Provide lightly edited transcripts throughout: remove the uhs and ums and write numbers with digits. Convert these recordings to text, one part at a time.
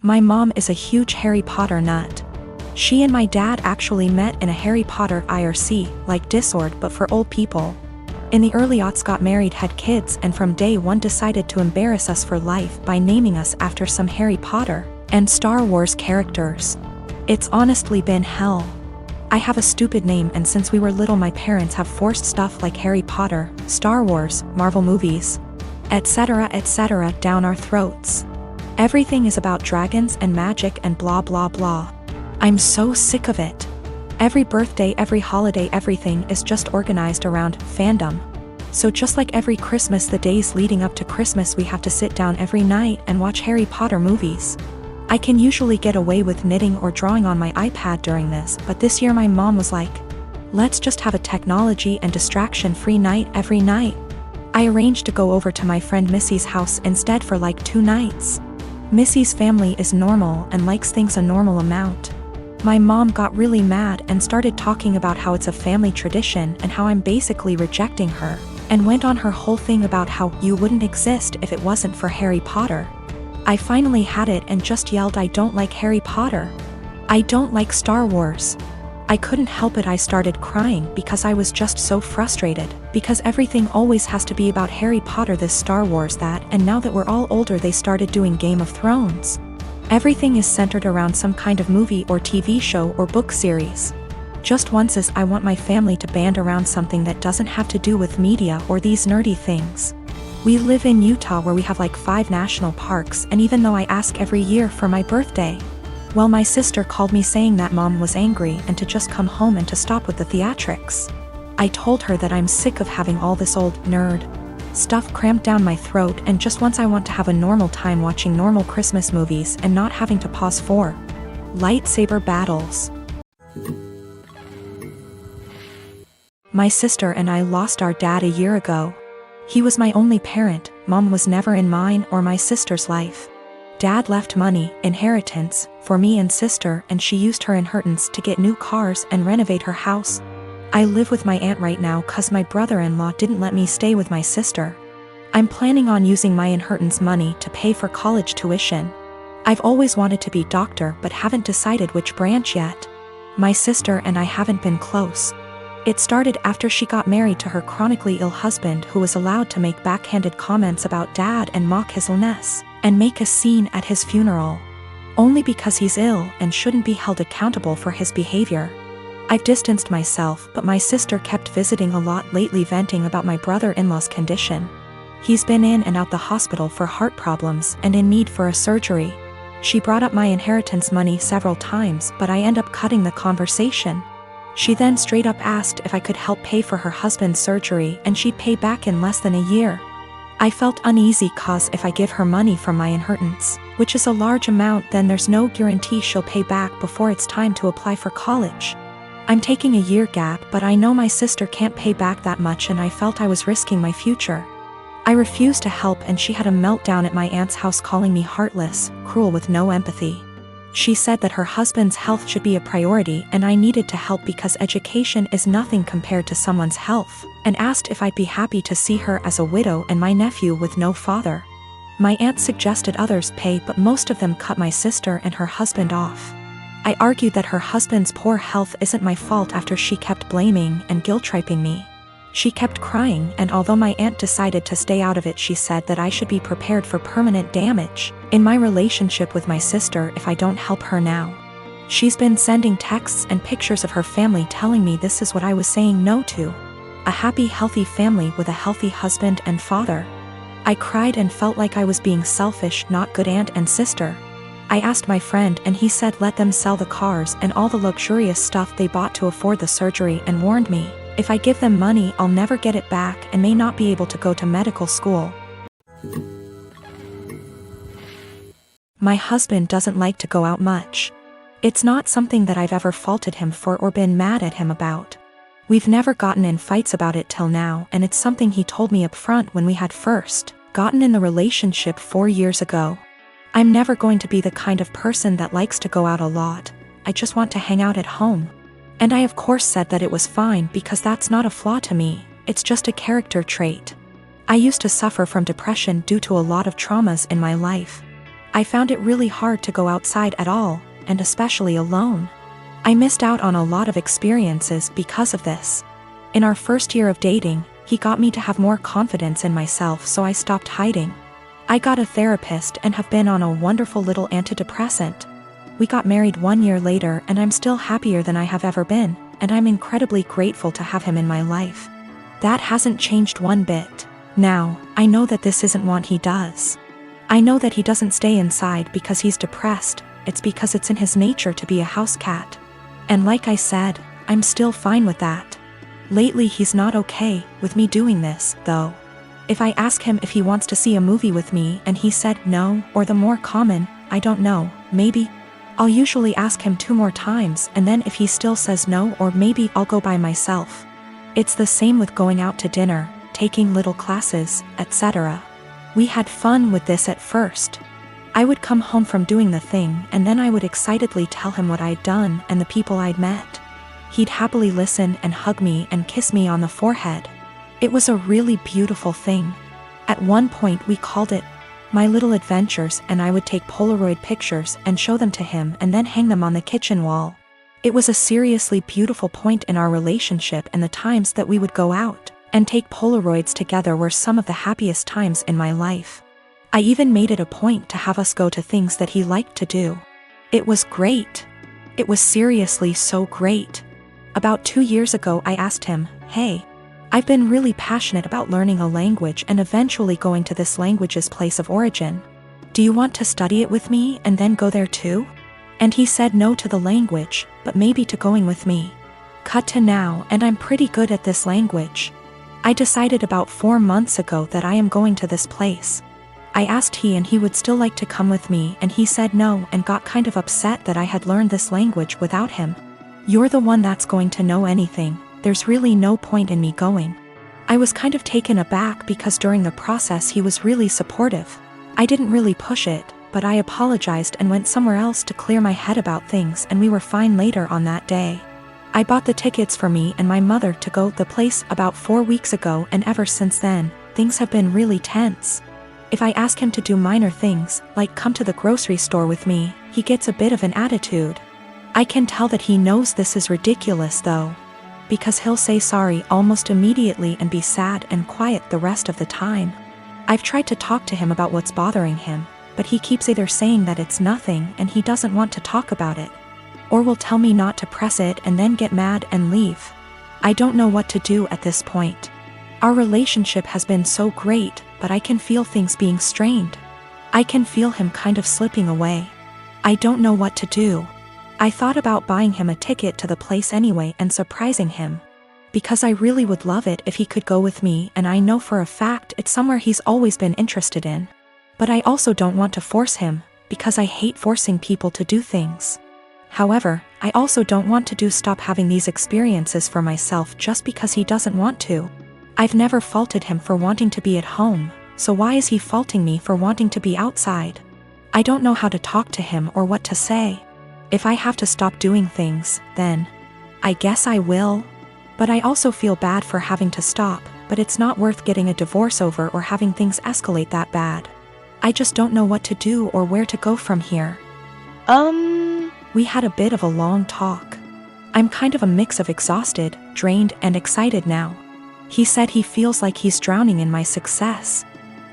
My mom is a huge Harry Potter nut. She and my dad actually met in a Harry Potter IRC, like Discord but for old people. In the early aughts got married, had kids, and from day one decided to embarrass us for life by naming us after some Harry Potter and Star Wars characters. It's honestly been hell. I have a stupid name, and since we were little my parents have forced stuff like Harry Potter, Star Wars, Marvel movies, etc. down our throats. Everything is about dragons and magic and blah blah blah. I'm so sick of it. Every birthday, every holiday, everything is just organized around fandom. So just like every Christmas, the days leading up to Christmas we have to sit down every night and watch Harry Potter movies. I can usually get away with knitting or drawing on my iPad during this, but this year my mom was like, let's just have a technology and distraction-free night every night. I arranged to go over to my friend Missy's house instead for like 2 nights. Missy's family is normal and likes things a normal amount. My mom got really mad and started talking about how it's a family tradition and how I'm basically rejecting her, and went on her whole thing about how you wouldn't exist if it wasn't for Harry Potter. I finally had it and just yelled, I don't like Harry Potter. I don't like Star Wars. I couldn't help it. I started crying because I was just so frustrated, because everything always has to be about Harry Potter, this, Star Wars, that, and now that we're all older they started doing Game of Thrones. Everything is centered around some kind of movie or TV show or book series. Just once is I want my family to band around something that doesn't have to do with media or these nerdy things. We live in Utah where we have like 5 national parks, and even though I ask every year for my birthday, well, my sister called me saying that mom was angry and to just come home and to stop with the theatrics. I told her that I'm sick of having all this old nerd stuff crammed down my throat, and just once I want to have a normal time watching normal Christmas movies and not having to pause for lightsaber battles. My sister and I lost our dad a year ago. He was my only parent. Mom was never in mine or my sister's life. Dad left money, inheritance, for me and sister, and she used her inheritance to get new cars and renovate her house. I live with my aunt right now cause my brother-in-law didn't let me stay with my sister. I'm planning on using my inheritance money to pay for college tuition. I've always wanted to be doctor but haven't decided which branch yet. My sister and I haven't been close. It started after she got married to her chronically ill husband, who was allowed to make backhanded comments about dad and mock his illness, and make a scene at his funeral. Only because he's ill and shouldn't be held accountable for his behavior. I've distanced myself, but my sister kept visiting a lot lately, venting about my brother-in-law's condition. He's been in and out the hospital for heart problems and in need for a surgery. She brought up my inheritance money several times, but I end up cutting the conversation. She then straight up asked if I could help pay for her husband's surgery and she'd pay back in less than a year. I felt uneasy cause if I give her money from my inheritance, which is a large amount, then there's no guarantee she'll pay back before it's time to apply for college. I'm taking a year gap, but I know my sister can't pay back that much, and I felt I was risking my future. I refused to help and she had a meltdown at my aunt's house, calling me heartless, cruel, with no empathy. She said that her husband's health should be a priority and I needed to help because education is nothing compared to someone's health, and asked if I'd be happy to see her as a widow and my nephew with no father. My aunt suggested others pay, but most of them cut my sister and her husband off. I argued that her husband's poor health isn't my fault after she kept blaming and guilt-tripping me. She kept crying, and although my aunt decided to stay out of it, she said that I should be prepared for permanent damage in my relationship with my sister if I don't help her now. She's been sending texts and pictures of her family telling me this is what I was saying no to. A happy, healthy family with a healthy husband and father. I cried and felt like I was being selfish, not good aunt and sister. I asked my friend and he said let them sell the cars and all the luxurious stuff they bought to afford the surgery, and warned me, if I give them money I'll never get it back and may not be able to go to medical school. My husband doesn't like to go out much. It's not something that I've ever faulted him for or been mad at him about. We've never gotten in fights about it till now, and it's something he told me up front when we had first gotten in the relationship 4 years ago. I'm never going to be the kind of person that likes to go out a lot. I just want to hang out at home. And I of course said that it was fine because that's not a flaw to me, it's just a character trait. I used to suffer from depression due to a lot of traumas in my life. I found it really hard to go outside at all, and especially alone. I missed out on a lot of experiences because of this. In our first year of dating, he got me to have more confidence in myself, so I stopped hiding. I got a therapist and have been on a wonderful little antidepressant. We got married 1 year later, and I'm still happier than I have ever been, and I'm incredibly grateful to have him in my life. That hasn't changed one bit. Now, I know that this isn't what he does. I know that he doesn't stay inside because he's depressed, it's because it's in his nature to be a house cat. And like I said, I'm still fine with that. Lately he's not okay with me doing this, though. If I ask him if he wants to see a movie with me and he said no, or the more common, I don't know, maybe, I'll usually ask him 2 more times, and then if he still says no, or maybe I'll go by myself. It's the same with going out to dinner, taking little classes, etc. We had fun with this at first. I would come home from doing the thing, and then I would excitedly tell him what I'd done and the people I'd met. He'd happily listen and hug me and kiss me on the forehead. It was a really beautiful thing. At one point we called it My Little Adventures, and I would take Polaroid pictures and show them to him and then hang them on the kitchen wall. It was a seriously beautiful point in our relationship, and the times that we would go out and take Polaroids together were some of the happiest times in my life. I even made it a point to have us go to things that he liked to do. It was great. It was seriously so great. About 2 years ago I asked him, "Hey, I've been really passionate about learning a language and eventually going to this language's place of origin. Do you want to study it with me and then go there too?" And he said no to the language, but maybe to going with me. Cut to now, and I'm pretty good at this language. I decided about 4 months ago that I am going to this place. I asked he would still like to come with me, and he said no and got kind of upset that I had learned this language without him. "You're the one that's going to know anything. There's really no point in me going." I was kind of taken aback because during the process he was really supportive. I didn't really push it, but I apologized and went somewhere else to clear my head about things, and we were fine later on that day. I bought the tickets for me and my mother to go the place about 4 weeks ago, and ever since then, things have been really tense. If I ask him to do minor things, like come to the grocery store with me, he gets a bit of an attitude. I can tell that he knows this is ridiculous though, because he'll say sorry almost immediately and be sad and quiet the rest of the time. I've tried to talk to him about what's bothering him, but he keeps either saying that it's nothing and he doesn't want to talk about it, or will tell me not to press it and then get mad and leave. I don't know what to do at this point. Our relationship has been so great, but I can feel things being strained. I can feel him kind of slipping away. I don't know what to do. I thought about buying him a ticket to the place anyway and surprising him, because I really would love it if he could go with me, and I know for a fact it's somewhere he's always been interested in. But I also don't want to force him, because I hate forcing people to do things. However, I also don't want to stop having these experiences for myself just because he doesn't want to. I've never faulted him for wanting to be at home, so why is he faulting me for wanting to be outside? I don't know how to talk to him or what to say. If I have to stop doing things, then I guess I will. But I also feel bad for having to stop, but it's not worth getting a divorce over or having things escalate that bad. I just don't know what to do or where to go from here. We had a bit of a long talk. I'm kind of a mix of exhausted, drained, and excited now. He said he feels like he's drowning in my success.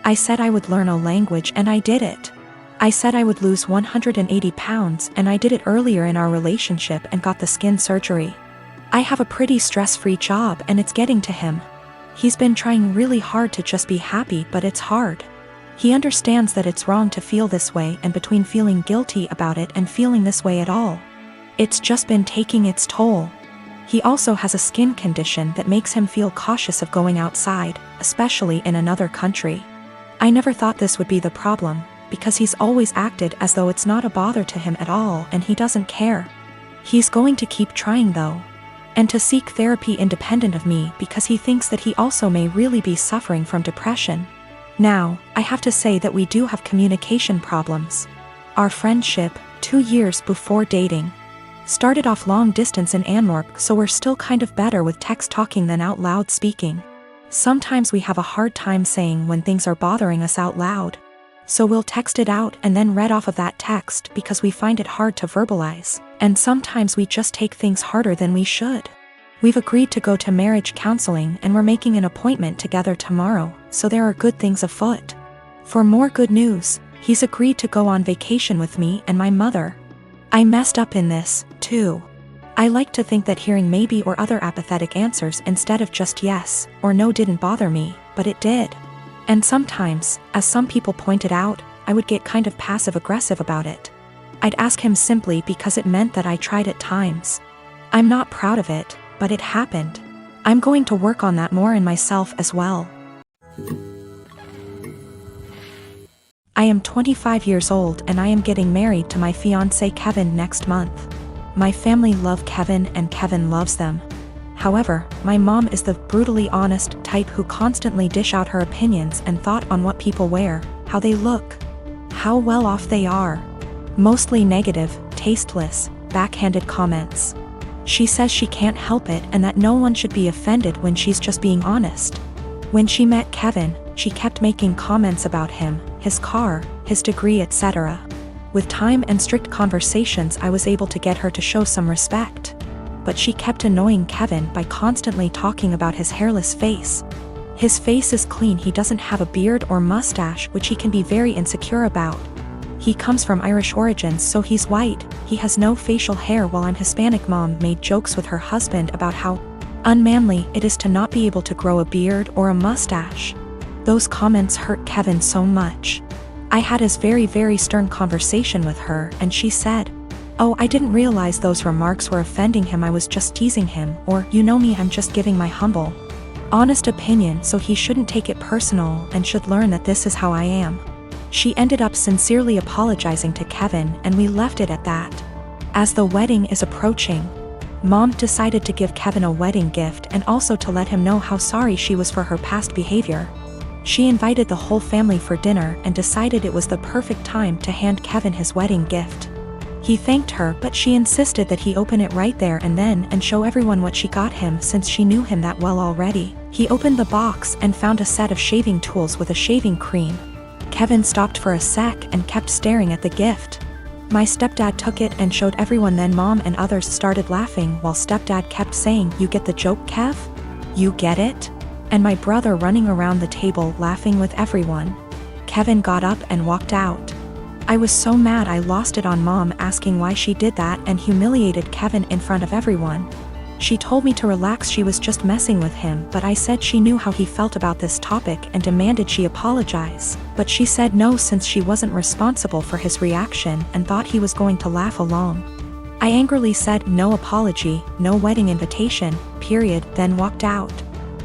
I said I would learn a language, and I did it. I said I would lose 180 pounds, and I did it earlier in our relationship and got the skin surgery. I have a pretty stress-free job, and it's getting to him. He's been trying really hard to just be happy, but it's hard. He understands that it's wrong to feel this way, and between feeling guilty about it and feeling this way at all, it's just been taking its toll. He also has a skin condition that makes him feel cautious of going outside, especially in another country. I never thought this would be the problem, because he's always acted as though it's not a bother to him at all and he doesn't care. He's going to keep trying though, and to seek therapy independent of me because he thinks that he also may really be suffering from depression. Now, I have to say that we do have communication problems. Our friendship, 2 years before dating, started off long distance in Antwerp, so we're still kind of better with text talking than out loud speaking. Sometimes we have a hard time saying when things are bothering us out loud. So we'll text it out and then read off of that text because we find it hard to verbalize, and sometimes we just take things harder than we should. We've agreed to go to marriage counseling and we're making an appointment together tomorrow, so there are good things afoot. For more good news, he's agreed to go on vacation with me and my mother. I messed up in this, too. I like to think that hearing maybe or other apathetic answers instead of just yes or no didn't bother me, but it did. And sometimes, as some people pointed out, I would get kind of passive-aggressive about it. I'd ask him simply because it meant that I tried at times. I'm not proud of it, but it happened. I'm going to work on that more in myself as well. I am 25 years old and I am getting married to my fiancé Kevin next month. My family love Kevin and Kevin loves them. However, my mom is the brutally honest type who constantly dish out her opinions and thought on what people wear, how they look, how well off they are. Mostly negative, tasteless, backhanded comments. She says she can't help it and that no one should be offended when she's just being honest. When she met Kevin, she kept making comments about him, his car, his degree, etc. With time and strict conversations, I was able to get her to show some respect. But she kept annoying Kevin by constantly talking about his hairless face. His face is clean, he doesn't have a beard or mustache, which he can be very insecure about. He comes from Irish origins, so he's white, he has no facial hair, while I'm Hispanic. Mom made jokes with her husband about how unmanly it is to not be able to grow a beard or a mustache. Those comments hurt Kevin so much. I had a very stern conversation with her and she said, "Oh, I didn't realize those remarks were offending him, I was just teasing him," or, "You know me, I'm just giving my humble, honest opinion, so he shouldn't take it personal and should learn that this is how I am." She ended up sincerely apologizing to Kevin and we left it at that. As the wedding is approaching, Mom decided to give Kevin a wedding gift and also to let him know how sorry she was for her past behavior. She invited the whole family for dinner and decided it was the perfect time to hand Kevin his wedding gift. He thanked her, but she insisted that he open it right there and then and show everyone what she got him since she knew him that well already. He opened the box and found a set of shaving tools with a shaving cream. Kevin stopped for a sec and kept staring at the gift. My stepdad took it and showed everyone, then Mom and others started laughing while stepdad kept saying, "You get the joke, Kev? You get it?" And my brother running around the table laughing with everyone. Kevin got up and walked out. I was so mad I lost it on Mom asking why she did that and humiliated Kevin in front of everyone. She told me to relax, she was just messing with him, but I said she knew how he felt about this topic and demanded she apologize. But she said no since she wasn't responsible for his reaction and thought he was going to laugh along. I angrily said no apology, no wedding invitation, period, then walked out.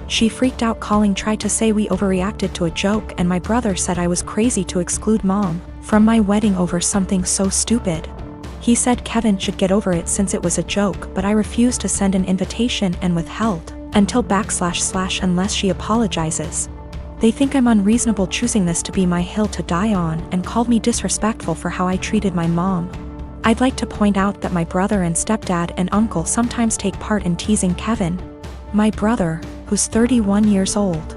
She freaked out, tried to say we overreacted to a joke, and my brother said I was crazy to exclude Mom from my wedding over something so stupid. He said Kevin should get over it since it was a joke, but I refused to send an invitation and withheld until / unless she apologizes. They think I'm unreasonable choosing this to be my hill to die on and called me disrespectful for how I treated my mom. I'd like to point out that my brother and stepdad and uncle sometimes take part in teasing Kevin. My brother, who's 31 years old,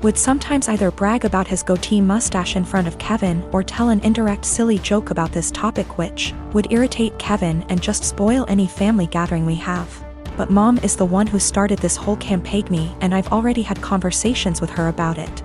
would sometimes either brag about his goatee mustache in front of Kevin or tell an indirect silly joke about this topic, which would irritate Kevin and just spoil any family gathering we have. But Mom is the one who started this whole campaign, and I've already had conversations with her about it.